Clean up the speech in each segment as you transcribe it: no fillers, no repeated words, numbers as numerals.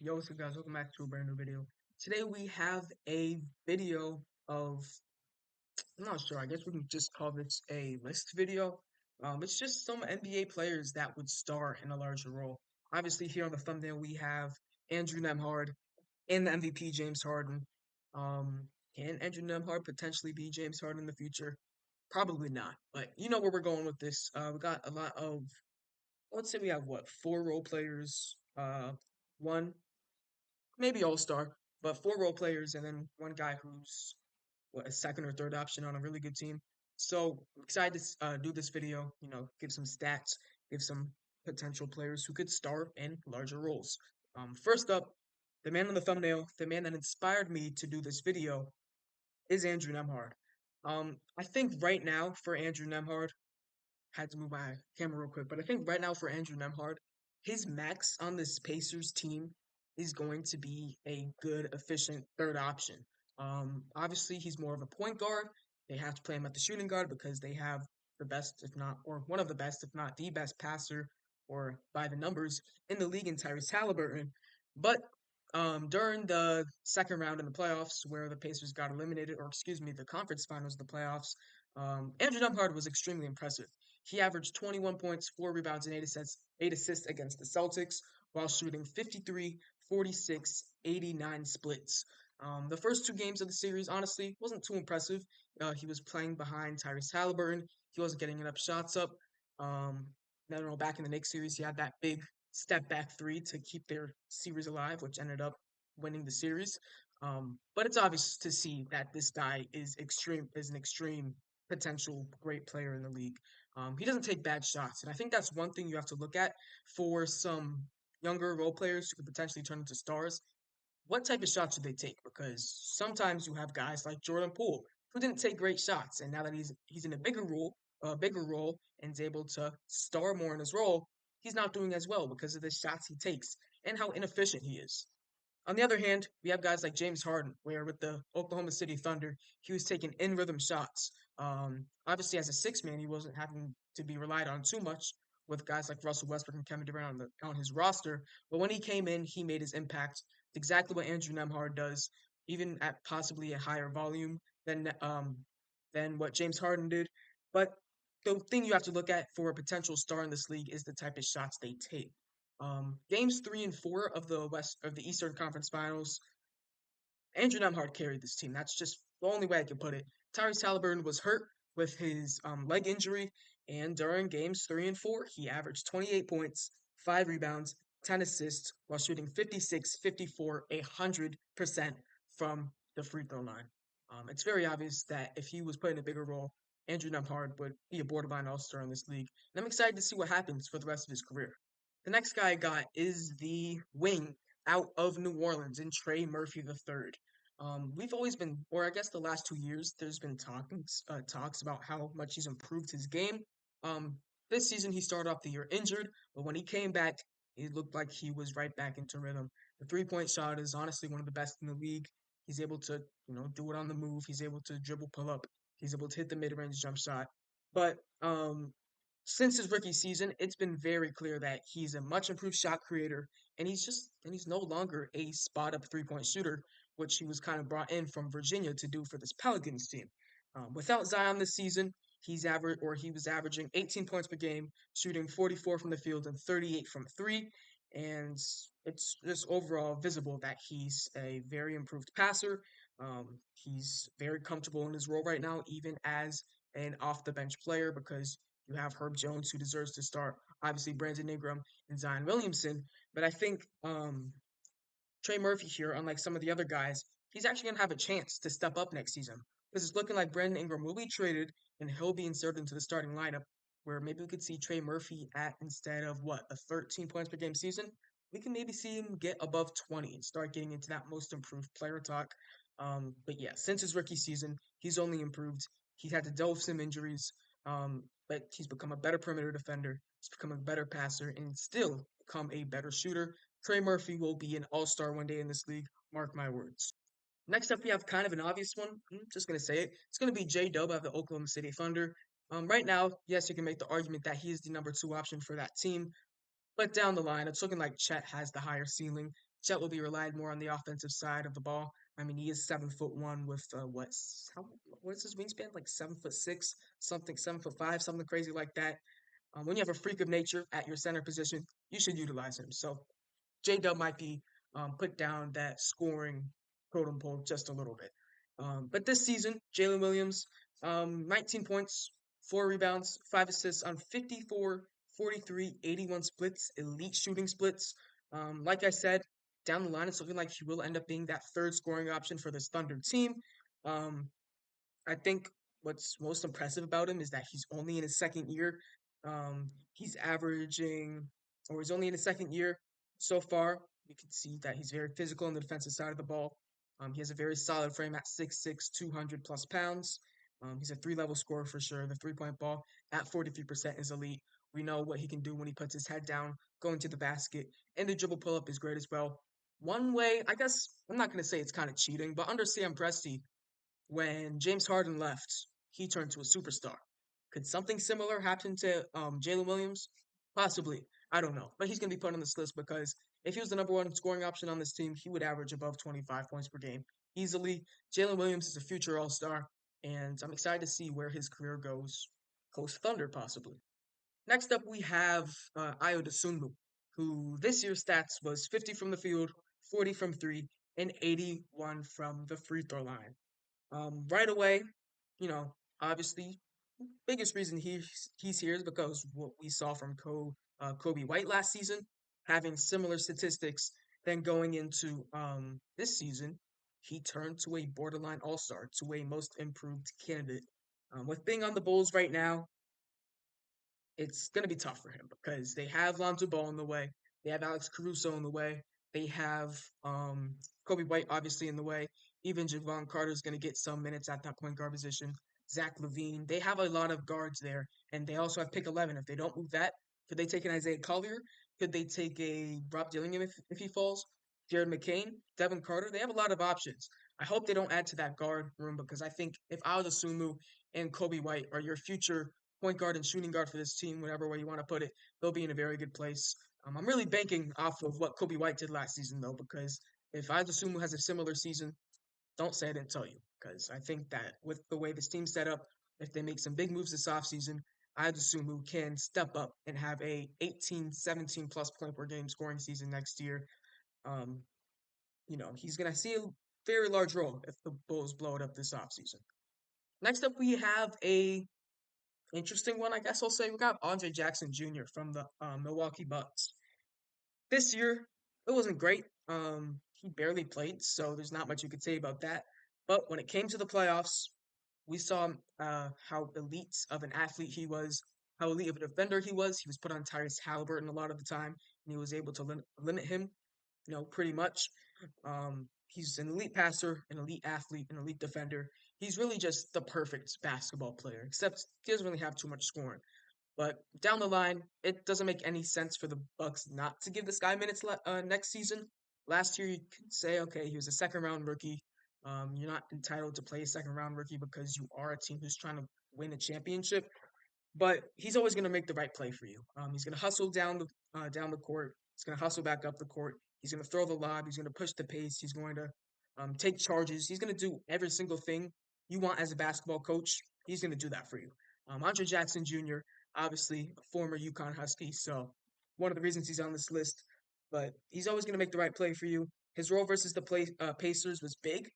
Yo, what's up guys? Welcome back to a brand new video. Today we have a video of, I'm not sure, I guess we can just call this a list video. It's just some NBA players that would star in a larger role. Obviously here on the thumbnail we have Andrew Nembhard and the MVP James Harden. Can Andrew Nembhard potentially be James Harden in the future? Probably not, but you know where we're going with this. We got a lot of, let's say we have what, four role players, one maybe all star, but four role players and then one guy who's what a second or third option on a really good team. So I'm excited to do this video. Give some stats, give some potential players who could start in larger roles. First up, the man on the thumbnail, the man that inspired me to do this video is Andrew Nembhard. I think right now for Andrew Nembhard, had to move my camera real quick, but I think right now for Andrew Nembhard, his max on this Pacers team is going to be a good, efficient third option. Obviously, he's more of a point guard. They have to play him at the shooting guard because they have the best, if not, or one of the best, if not the best passer, or by the numbers in the league in Tyrese Halliburton. But during the second round in the playoffs, where the Pacers got eliminated, or excuse me, the conference finals of the playoffs, Andrew Nembhard was extremely impressive. He averaged 21 points, 4 rebounds, and 8 assists against the Celtics while shooting 53, 46, 89 splits. The first two games of the series, honestly, wasn't too impressive. He was playing behind Tyrese Halliburton. He wasn't getting enough shots up. Um, I don't know, back in the Knicks series, he had that big step back three to keep their series alive, which ended up winning the series. But it's obvious to see that this guy is an extreme potential great player in the league. He doesn't take bad shots, and I think that's one thing you have to look at for some younger role players who could potentially turn into stars. What type of shots do they take? Because sometimes you have guys like Jordan Poole who didn't take great shots, and now that he's in a bigger role, and is able to star more in his role, he's not doing as well because of the shots he takes and how inefficient he is. On the other hand, we have guys like James Harden, where with the Oklahoma City Thunder, he was taking in rhythm shots. Obviously, as a six man, he wasn't having to be relied on too much with guys like Russell Westbrook and Kevin Durant on his roster. But when he came in, he made his impact. Exactly what Andrew Nembhard does, even at possibly a higher volume than what James Harden did. But the thing you have to look at for a potential star in this league is the type of shots they take. Games 3 and 4 of the Eastern Conference Finals, Andrew Nembhard carried this team. That's just the only way I can put it. Tyrese Halliburton was hurt with his leg injury, and during games 3 and 4, he averaged 28 points, 5 rebounds, 10 assists, while shooting 56, 54, 100% from the free throw line. It's very obvious that if he was put in a bigger role, Andrew Nembhard would be a borderline all-star in this league, and I'm excited to see what happens for the rest of his career. The next guy I got is the wing out of New Orleans in Trey Murphy III. We've always been, or I guess the last 2 years, there's been talks about how much he's improved his game. Um, this season he started off the year injured, but when he came back, it looked like he was right back into rhythm. The 3-point shot is honestly one of the best in the league. He's able to, do it on the move. He's able to dribble, pull up. He's able to hit the mid-range jump shot. But since his rookie season, it's been very clear that he's a much improved shot creator, and he's no longer a spot up 3-point shooter, which he was kind of brought in from Virginia to do for this Pelicans team. Without Zion this season, he was averaging 18 points per game, shooting 44 from the field and 38 from three, and it's just overall visible that he's a very improved passer. He's very comfortable in his role right now, even as an off the bench player, because you have Herb Jones, who deserves to start, obviously Brandon Ingram and Zion Williamson. But I think Trey Murphy here, unlike some of the other guys, he's actually going to have a chance to step up next season. Because it's looking like Brandon Ingram will be traded and he'll be inserted into the starting lineup, where maybe we could see Trey Murphy at, instead of what, a 13 points per game season, we can maybe see him get above 20 and start getting into that most improved player talk. But yeah, since his rookie season, he's only improved. He's had to deal with some injuries, but he's become a better perimeter defender. He's become a better passer and still become a better shooter. Trey Murphy will be an all-star one day in this league. Mark my words. Next up, we have kind of an obvious one. I'm just going to say it. It's going to be J-Dub of the Oklahoma City Thunder. Right now, yes, you can make the argument that he is the number 2 option for that team. But down the line, it's looking like Chet has the higher ceiling. Chet will be relied more on the offensive side of the ball. I mean, he is 7'1" with what is his wingspan? Like 7'6", something 7'5", something crazy like that. When you have a freak of nature at your center position, you should utilize him. So J Dub might be put down that scoring totem pole just a little bit. But this season, Jaylen Williams, 19 points, 4 rebounds, 5 assists on 54, 43, 81 splits, elite shooting splits. Like I said, down the line, it's looking like he will end up being that third scoring option for this Thunder team. Um, I think what's most impressive about him is that he's only in his second year. He's averaging, or he's only in his second year so far. You can see that he's very physical on the defensive side of the ball. He has a very solid frame at 6'6", 200 plus pounds. He's a three-level scorer for sure. The three-point ball at 43% is elite. We know what he can do when he puts his head down, going to the basket, and the dribble pull-up is great as well. One way, I guess, I'm not going to say it's kind of cheating, but under Sam Presti, when James Harden left, he turned to a superstar. Could something similar happen to Jaylen Williams? Possibly. I don't know. But he's going to be put on this list because if he was the number one scoring option on this team, he would average above 25 points per game easily. Jaylen Williams is a future All Star, and I'm excited to see where his career goes post Thunder, possibly. Next up, we have Ayo Dosunmu, who this year's stats was 50 from the field, 40 from three, and 81 from the free throw line. Right away, you know, obviously, biggest reason he's here is because what we saw from Kobe White last season, having similar statistics. Then going into this season, he turned to a borderline All Star, to a Most Improved candidate. With being on the Bulls right now, it's going to be tough for him because they have Lonzo Ball in the way. They have Alex Caruso in the way. They have Kobe White obviously in the way. Even Javon Carter is going to get some minutes at that point guard position. Zach LaVine. They have a lot of guards there. And they also have pick 11. If they don't move that, could they take an Isaiah Collier? Could they take a Rob Dillingham if he falls? Jared McCain? Devin Carter? They have a lot of options. I hope they don't add to that guard room because I think if Ayo Dosunmu and Kobe White are your future point guard and shooting guard for this team, whatever way you want to put it, they'll be in a very good place. I'm really banking off of what Kobe White did last season, though, because if Ayo Dosunmu has a similar season, don't say I didn't tell you, because I think that with the way this team's set up, if they make some big moves this offseason, Ayo Dosunmu can step up and have a 18, 17 plus point per game scoring season next year. Um, he's going to see a very large role if the Bulls blow it up this offseason. Next up, we have a interesting one, I guess I'll say. We got Andre Jackson Jr. from the Milwaukee Bucks. This year, it wasn't great. He barely played, so there's not much you could say about that. But when it came to the playoffs, we saw how elite of an athlete he was, how elite of a defender he was. He was put on Tyrese Halliburton a lot of the time, and he was able to limit him, pretty much. He's an elite passer, an elite athlete, an elite defender. He's really just the perfect basketball player, except he doesn't really have too much scoring. But down the line, it doesn't make any sense for the Bucks not to give this guy minutes next season. Last year, you could say, okay, he was a second round rookie. You're not entitled to play a second round rookie because you are a team who's trying to win a championship. But he's always going to make the right play for you. He's going to hustle down the court. He's going to hustle back up the court. He's going to throw the lob. He's going to push the pace. He's going to take charges. He's going to do every single thing you want as a basketball coach. He's going to do that for you. Andre Jackson Jr., obviously a former UConn Husky, so one of the reasons he's on this list. But he's always going to make the right play for you. His role versus the Pacers was big.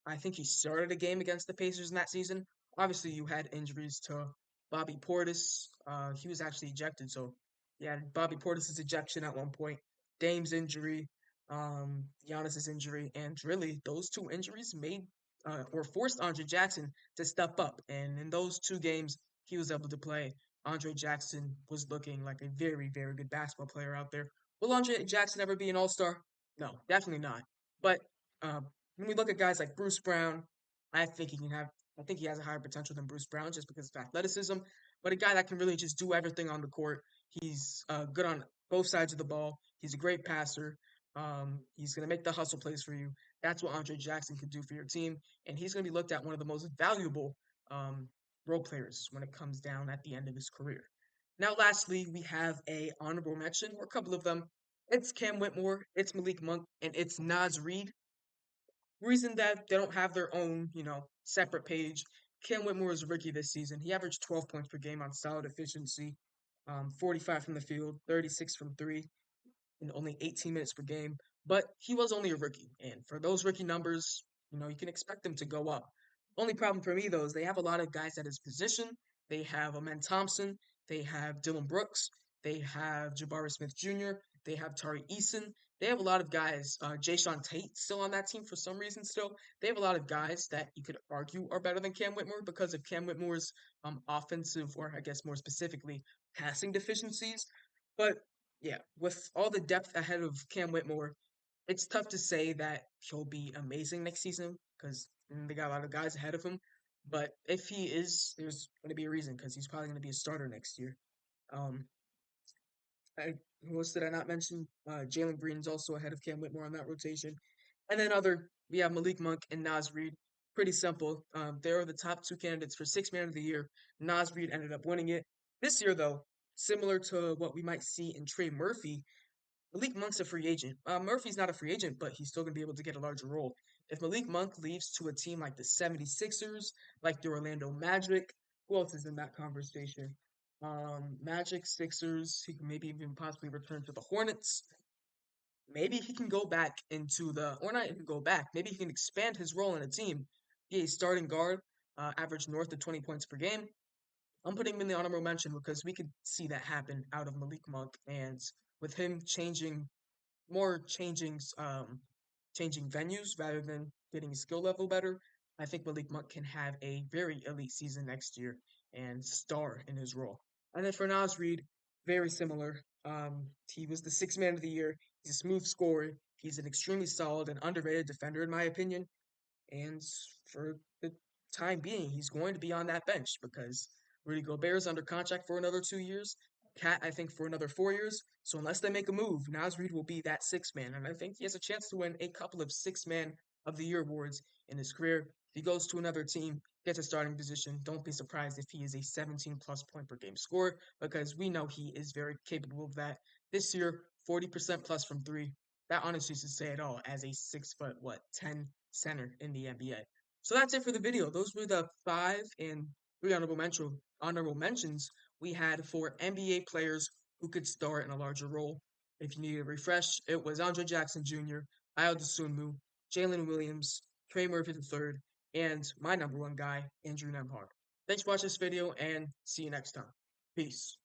I think he started a game against the Pacers in that season. Obviously, you had injuries to Bobby Portis. He was actually ejected, so you had Bobby Portis' ejection at one point, Dame's injury, Giannis's injury, and really those two injuries made or forced Andre Jackson to step up. And in those two games, he was able to play. Andre Jackson was looking like a very, very good basketball player out there. Will Andre Jackson ever be an All-Star? No, definitely not. But uh, when we look at guys like Bruce Brown, I think he can have. I think he has a higher potential than Bruce Brown just because of athleticism. But a guy that can really just do everything on the court. He's good on both sides of the ball. He's a great passer. He's going to make the hustle plays for you. That's what Andre Jackson can do for your team. And he's going to be looked at one of the most valuable role players when it comes down at the end of his career. Now, lastly, we have a honorable mention, or a couple of them. It's Cam Whitmore, it's Malik Monk, and it's Naz Reid. Reason that they don't have their own, separate page. Cam Whitmore is a rookie this season. He averaged 12 points per game on solid efficiency, 45 from the field, 36 from three in only 18 minutes per game. But he was only a rookie, and for those rookie numbers, you can expect them to go up. Only problem for me though is they have a lot of guys at his position. They have Amen Thompson, they have Dylan Brooks, they have Jabari Smith Jr., they have Tari Eason. They have a lot of guys. Jayshawn Tate still on that team for some reason. Still, they have a lot of guys that you could argue are better than Cam Whitmore because of Cam Whitmore's offensive, or I guess more specifically, passing deficiencies. But yeah, with all the depth ahead of Cam Whitmore, it's tough to say that he'll be amazing next season because they got a lot of guys ahead of him. But if he is, there's going to be a reason because he's probably going to be a starter next year. Um, I, who else did I not mention? Jalen Green's also ahead of Cam Whitmore on that rotation. And then we have Malik Monk and Naz Reid. Pretty simple. They are the top two candidates for Sixth Man of the Year. Naz Reid ended up winning it. This year, though, similar to what we might see in Trey Murphy, Malik Monk's a free agent. Murphy's not a free agent, but he's still going to be able to get a larger role. If Malik Monk leaves to a team like the 76ers, like the Orlando Magic, who else is in that conversation? Magic, Sixers, he can maybe even possibly return to the Hornets. Maybe he can go back into or not even go back, maybe he can expand his role in a team, be a starting guard, average north of 20 points per game. I'm putting him in the honorable mention because we could see that happen out of Malik Monk, and with him changing venues rather than getting his skill level better, I think Malik Monk can have a very elite season next year and star in his role. And then for Nas Reed, very similar. He was the sixth man of the year. He's a smooth scorer. He's an extremely solid and underrated defender, in my opinion. And for the time being, he's going to be on that bench because Rudy Gobert is under contract for another 2 years. Cat, I think, for another 4 years. So unless they make a move, Nas Reed will be that sixth man. And I think he has a chance to win a couple of sixth man of the year awards in his career. If he goes to another team, gets a starting position, don't be surprised if he is a 17 plus point per game scorer because we know he is very capable of that. This year, 40% plus from three. That honestly should say it all as a 6 foot, 10 center in the NBA. So that's it for the video. Those were the 5 and 3 honorable mentions we had for NBA players who could start in a larger role. If you need a refresh, it was Andre Jackson Jr., Ayo Dosunmu, Jaylen Williams, Trey Murphy III, and my number one guy, Andrew Nembhard. Thanks for watching this video, and see you next time. Peace.